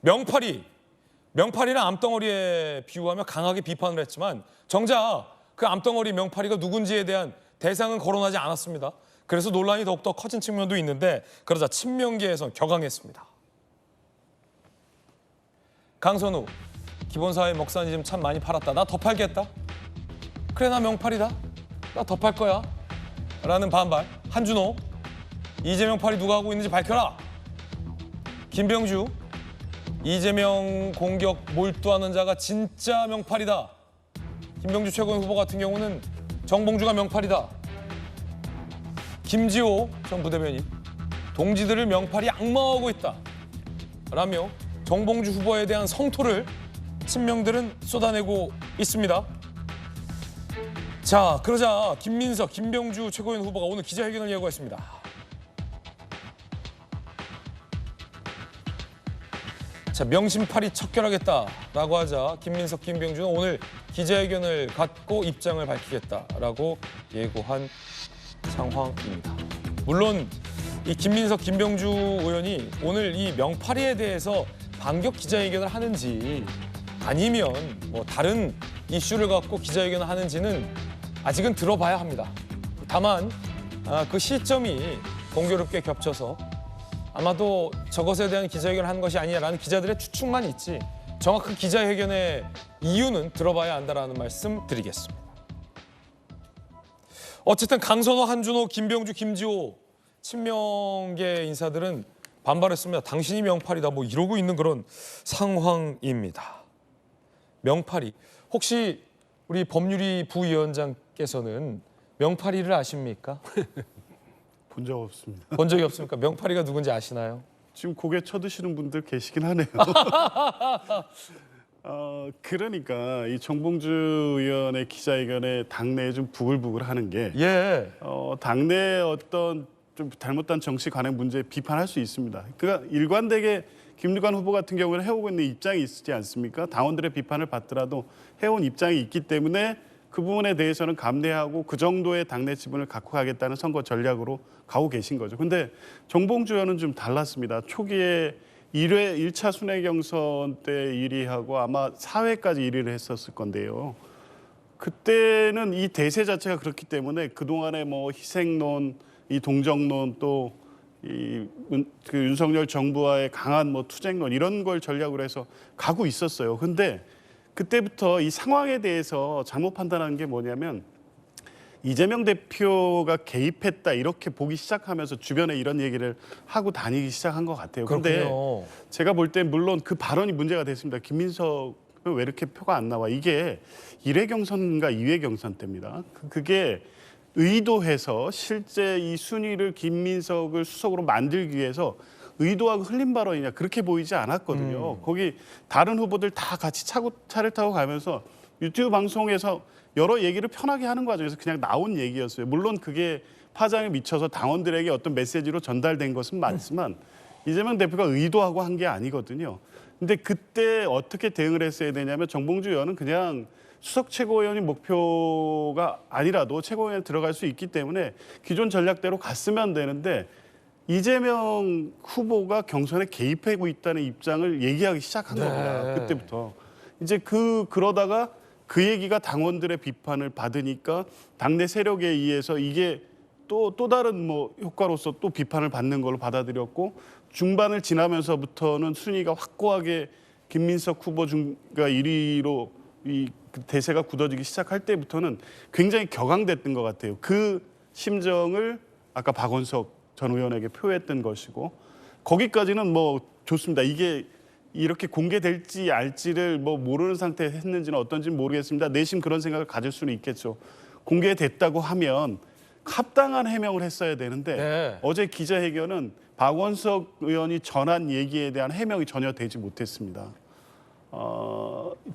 명팔이를 암덩어리에 비유하며 강하게 비판을 했지만 정작 그 암덩어리 명팔이가 누군지에 대한 대상은 거론하지 않았습니다. 그래서 논란이 더욱더 커진 측면도 있는데 그러자 친명계에선 격앙했습니다. 강선우, 기본사회 먹사니즘 참 많이 팔았다. 나 더 팔겠다. 그래, 나 명팔이다. 나 더 팔 거야. 라는 반발. 한준호, 이재명 팔이 누가 하고 있는지 밝혀라. 김병주, 이재명 공격 몰두하는 자가 진짜 명팔이다. 김병주 최고위원 후보 같은 경우는 정봉주가 명팔이다. 김지호 전 부대변인, 동지들을 명팔이 악마화하고 있다. 라며 정봉주 후보에 대한 성토를 친명들은 쏟아내고 있습니다. 자, 그러자 김민석, 김병주 최고위원 후보가 오늘 기자회견을 예고했습니다. 자, 명심팔이 척결하겠다라고 하자 김민석, 김병주는 오늘 기자회견을 갖고 입장을 밝히겠다라고 예고한 상황입니다. 물론 이 김민석, 김병주 의원이 오늘 이 명팔이에 대해서 반격 기자회견을 하는지 아니면 뭐 다른 이슈를 갖고 기자회견을 하는지는 아직은 들어봐야 합니다. 다만 그 시점이 공교롭게 겹쳐서 아마도 저것에 대한 기자회견을 하는 것이 아니냐라는 기자들의 추측만 있지 정확한 기자회견의 이유는 들어봐야 한다라는 말씀 드리겠습니다. 어쨌든 강선호, 한준호, 김병주, 김지호 친명계 인사들은 반발했습니다. 당신이 명팔이다 뭐 이러고 있는 그런 상황입니다. 명팔이. 혹시 우리 법률위 부위원장께서는 명팔이를 아십니까? 본 적 없습니다. 본 적이 없습니까? 명팔이가 누군지 아시나요? 지금 고개 쳐드시는 분들 계시긴 하네요. 그러니까 이 정봉주 의원의 기자회견에 당내에 좀 부글부글하는 게 당내에 어떤 좀 잘못된 정치 관행 문제에 비판할 수 있습니다. 그러니까 일관되게 김두관 후보 같은 경우는 해오고 있는 입장이 있지 않습니까? 당원들의 비판을 받더라도 해온 입장이 있기 때문에 그 부분에 대해서는 감내하고 그 정도의 당내 지분을 갖고 가겠다는 선거 전략으로 가고 계신 거죠. 근데 정봉주 의원은 좀 달랐습니다. 초기에 1차 순회 경선 때 1위하고 아마 4회까지 1위를 했었을 건데요. 그때는 이 대세 자체가 그렇기 때문에 그동안의 뭐 희생론, 이 동정론 또 그 윤석열 정부와의 강한 뭐 투쟁론 이런 걸 전략으로 해서 가고 있었어요. 근데 그때부터 이 상황에 대해서 잘못 판단하는 게 뭐냐면 이재명 대표가 개입했다 이렇게 보기 시작하면서 주변에 이런 얘기를 하고 다니기 시작한 것 같아요. 그런데 제가 볼 때 물론 그 발언이 문제가 됐습니다. 김민석은 왜 이렇게 표가 안 나와? 이게 1회 경선인가 2회 경선 때입니다. 그게 의도해서 실제 이 순위를 김민석을 수석으로 만들기 위해서 의도하고 흘린 발언이냐 그렇게 보이지 않았거든요. 거기 다른 후보들 다 같이 차를 타고 가면서 유튜브 방송에서 여러 얘기를 편하게 하는 과정에서 그냥 나온 얘기였어요. 물론 그게 파장에 미쳐서 당원들에게 어떤 메시지로 전달된 것은 맞지만 이재명 대표가 의도하고 한 게 아니거든요. 근데 그때 어떻게 대응을 했어야 되냐면 정봉주 의원은 그냥 수석 최고위원이 목표가 아니라도 최고위원에 들어갈 수 있기 때문에 기존 전략대로 갔으면 되는데 이재명 후보가 경선에 개입하고 있다는 입장을 얘기하기 시작한 겁니다. 그때부터. 이제 그러다가 그 얘기가 당원들의 비판을 받으니까 당내 세력에 의해서 이게 또 다른 뭐 효과로서 또 비판을 받는 걸로 받아들였고 중반을 지나면서부터는 순위가 확고하게 김민석 후보가 1위로 이 대세가 굳어지기 시작할 때부터는 굉장히 격앙됐던 것 같아요. 그 심정을 아까 박원석 전 의원에게 표했던 것이고 거기까지는 뭐 좋습니다. 이게 이렇게 공개될지 알지를 뭐 모르는 상태에 했는지는 어떤지는 모르겠습니다. 내심 그런 생각을 가질 수는 있겠죠. 공개됐다고 하면 합당한 해명을 했어야 되는데 어제 기자회견은 박원석 의원이 전한 얘기에 대한 해명이 전혀 되지 못했습니다.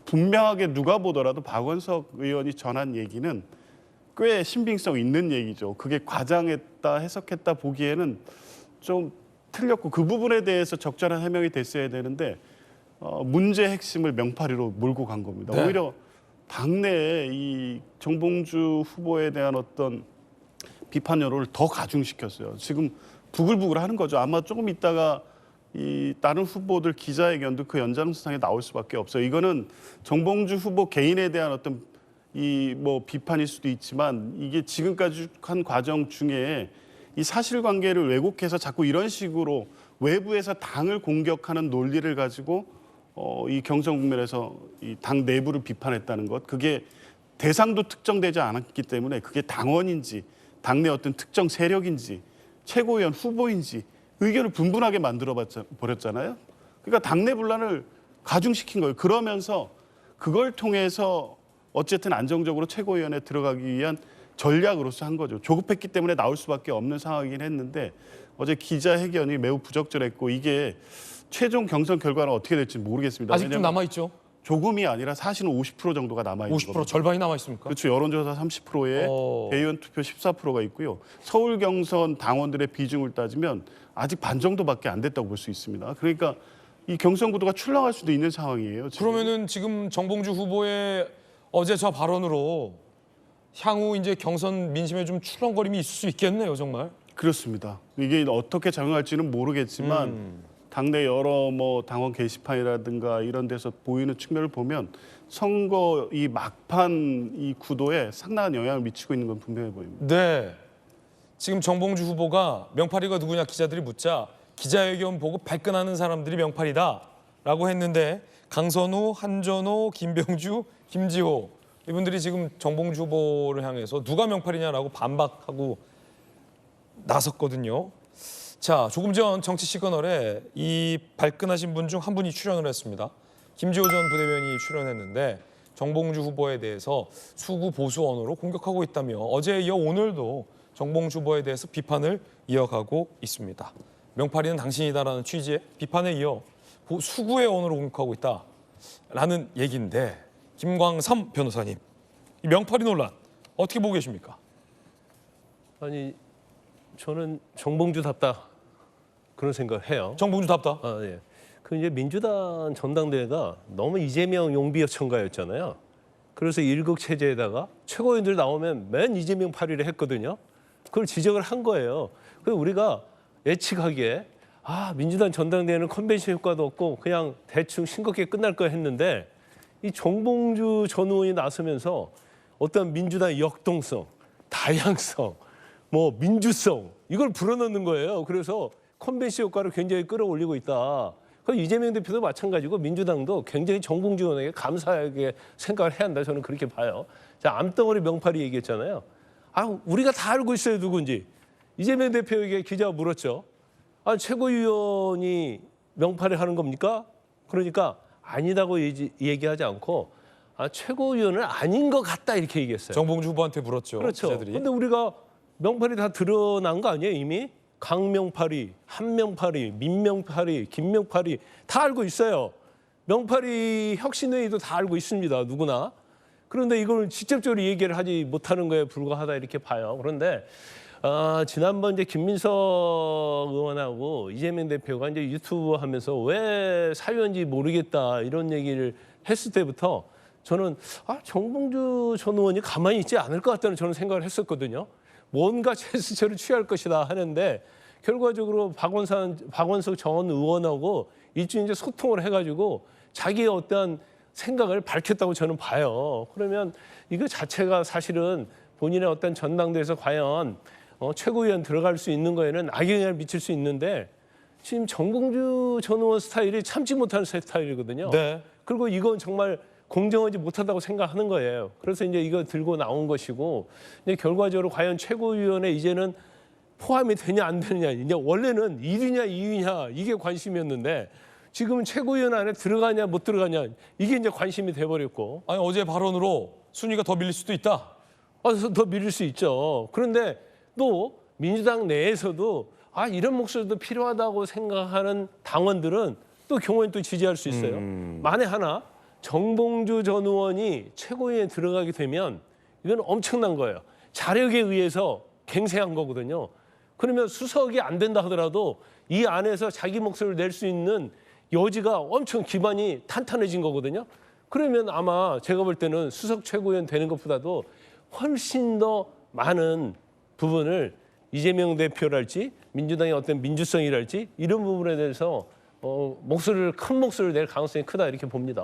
분명하게 누가 보더라도 박원석 의원이 전한 얘기는 꽤 신빙성 있는 얘기죠. 그게 과장했다, 해석했다 보기에는 좀 틀렸고 그 부분에 대해서 적절한 해명이 됐어야 되는데 문제의 핵심을 명팔이로 몰고 간 겁니다. 오히려 당내에 이 정봉주 후보에 대한 어떤 비판 여론을 더 가중시켰어요. 지금 부글부글 하는 거죠. 아마 조금 있다가 이 다른 후보들 기자회견도 그 연장선상에 나올 수밖에 없어요. 이거는 정봉주 후보 개인에 대한 어떤 이 뭐 비판일 수도 있지만 이게 지금까지 한 과정 중에 이 사실관계를 왜곡해서 자꾸 이런 식으로 외부에서 당을 공격하는 논리를 가지고 이 경선 국면에서 이 당 내부를 비판했다는 것, 그게 대상도 특정되지 않았기 때문에 그게 당원인지 당내 어떤 특정 세력인지 최고위원 후보인지 의견을 분분하게 만들어 버렸잖아요. 그러니까 당내 분란을 가중시킨 거예요. 그러면서 그걸 통해서 어쨌든 안정적으로 최고위원회에 들어가기 위한 전략으로서 한 거죠. 조급했기 때문에 나올 수밖에 없는 상황이긴 했는데 어제 기자회견이 매우 부적절했고 이게 최종 경선 결과는 어떻게 될지 모르겠습니다. 아직 좀 남아있죠? 조금이 아니라 사실은 50% 정도가 남아있는 50% 겁니다. 절반이 남아있습니까? 그렇죠. 여론조사 30%에 대의원 투표 14%가 있고요. 서울 경선 당원들의 비중을 따지면 아직 반 정도밖에 안 됐다고 볼 수 있습니다. 그러니까 이 경선 구도가 출렁할 수도 있는 상황이에요. 지금. 그러면은 지금 정봉주 후보의 어제 저 발언으로 향후 이제 경선 민심에 좀 출렁거림이 있을 수 있겠네요, 정말. 그렇습니다. 이게 어떻게 작용할지는 모르겠지만 당내 여러 뭐 당원 게시판이라든가 이런 데서 보이는 측면을 보면 선거 이 막판 이 구도에 상당한 영향을 미치고 있는 건 분명해 보입니다. 네. 지금 정봉주 후보가 명팔이가 누구냐 기자들이 묻자 기자회견 보고 발끈하는 사람들이 명팔이다라고 했는데 강선우, 한전호, 김병주, 김지호 이분들이 지금 정봉주 후보를 향해서 누가 명팔이냐라고 반박하고 나섰거든요. 자, 조금 전 정치 시그널에 이 발끈하신 분 중 한 분이 출연을 했습니다. 김지호 전 부대변인이 출연했는데 정봉주 후보에 대해서 수구 보수 언어로 공격하고 있다며 어제에 이어 오늘도 정봉주 후보에 대해서 비판을 이어가고 있습니다. 명팔이는 당신이다라는 취지의 비판에 이어 수구의 언어로 공격하고 있다라는 얘기인데 김광삼 변호사님, 이 명팔이 논란 어떻게 보고 계십니까? 아니 저는 정봉주답다 그런 생각을 해요. 정봉주답다. 아, 예. 그 이제 민주당 전당대회가 너무 이재명 용비어천가였잖아요. 그래서 일극 체제에다가 최고위원들 나오면 맨 이재명 파리를 했거든요. 그걸 지적을 한 거예요. 그래서 우리가 예측하기에 민주당 전당대회는 컨벤션 효과도 없고 그냥 대충 싱겁게 끝날 거 했는데 이 정봉주 전 의원이 나서면서 어떤 민주당의 역동성, 다양성, 뭐 민주성 이걸 불어넣는 거예요. 그래서 컨벤션 효과를 굉장히 끌어올리고 있다. 그럼 이재명 대표도 마찬가지고 민주당도 굉장히 정봉주 의원에게 감사하게 생각을 해야 한다. 저는 그렇게 봐요. 자, 암덩어리 명팔이 얘기했잖아요. 우리가 다 알고 있어요, 누군지. 이재명 대표에게 기자가 물었죠. 최고위원이 명팔이 하는 겁니까? 그러니까 아니다고 얘기하지 않고 최고위원은 아닌 것 같다 이렇게 얘기했어요. 정봉주 후보한테 물었죠. 그렇죠. 기자들이. 그런데 우리가 명팔이 다 드러난 거 아니에요, 이미? 강명팔이, 한명팔이, 민명팔이, 김명팔이 다 알고 있어요. 명팔이 혁신회의도 다 알고 있습니다, 누구나. 그런데 이걸 직접적으로 얘기를 하지 못하는 거에 불과하다 이렇게 봐요. 그런데 지난번 이제 김민석 의원하고 이재명 대표가 이제 유튜브 하면서 왜 사유인지 모르겠다 이런 얘기를 했을 때부터 저는 정봉주 전 의원이 가만히 있지 않을 것 같다는 저는 생각을 했었거든요. 뭔가 제스처를 취할 것이다 하는데 결과적으로 박원석 전 의원하고 일주일 이제 소통을 해가지고 자기의 어떠한 생각을 밝혔다고 저는 봐요. 그러면 이거 자체가 사실은 본인의 어떤 전당대회에서 과연 최고위원 들어갈 수 있는 거에는 악영향을 미칠 수 있는데 지금 정봉주 전 의원 스타일이 참지 못하는 스타일이거든요. 네. 그리고 이건 정말 공정하지 못하다고 생각하는 거예요. 그래서 이제 이거 들고 나온 것이고 이제 결과적으로 과연 최고위원회 이제는 포함이 되냐 안 되느냐 이제 원래는 1위냐 2위냐 이게 관심이었는데 지금은 최고위원 안에 들어가냐 못 들어가냐 이게 이제 관심이 돼버렸고 어제 발언으로 순위가 더 밀릴 수도 있다. 더 밀릴 수 있죠. 그런데 또 민주당 내에서도 이런 목소리도 필요하다고 생각하는 당원들은 또 경우에 또 지지할 수 있어요. 만에 하나 정봉주 전 의원이 최고위원회에 들어가게 되면 이건 엄청난 거예요. 자력에 의해서 갱생한 거거든요. 그러면 수석이 안 된다 하더라도 이 안에서 자기 목소리를 낼 수 있는 여지가 엄청 기반이 탄탄해진 거거든요. 그러면 아마 제가 볼 때는 수석 최고위원 되는 것보다도 훨씬 더 많은 부분을 이재명 대표랄지 민주당의 어떤 민주성이랄지 이런 부분에 대해서 큰 목소리를 낼 가능성이 크다 이렇게 봅니다.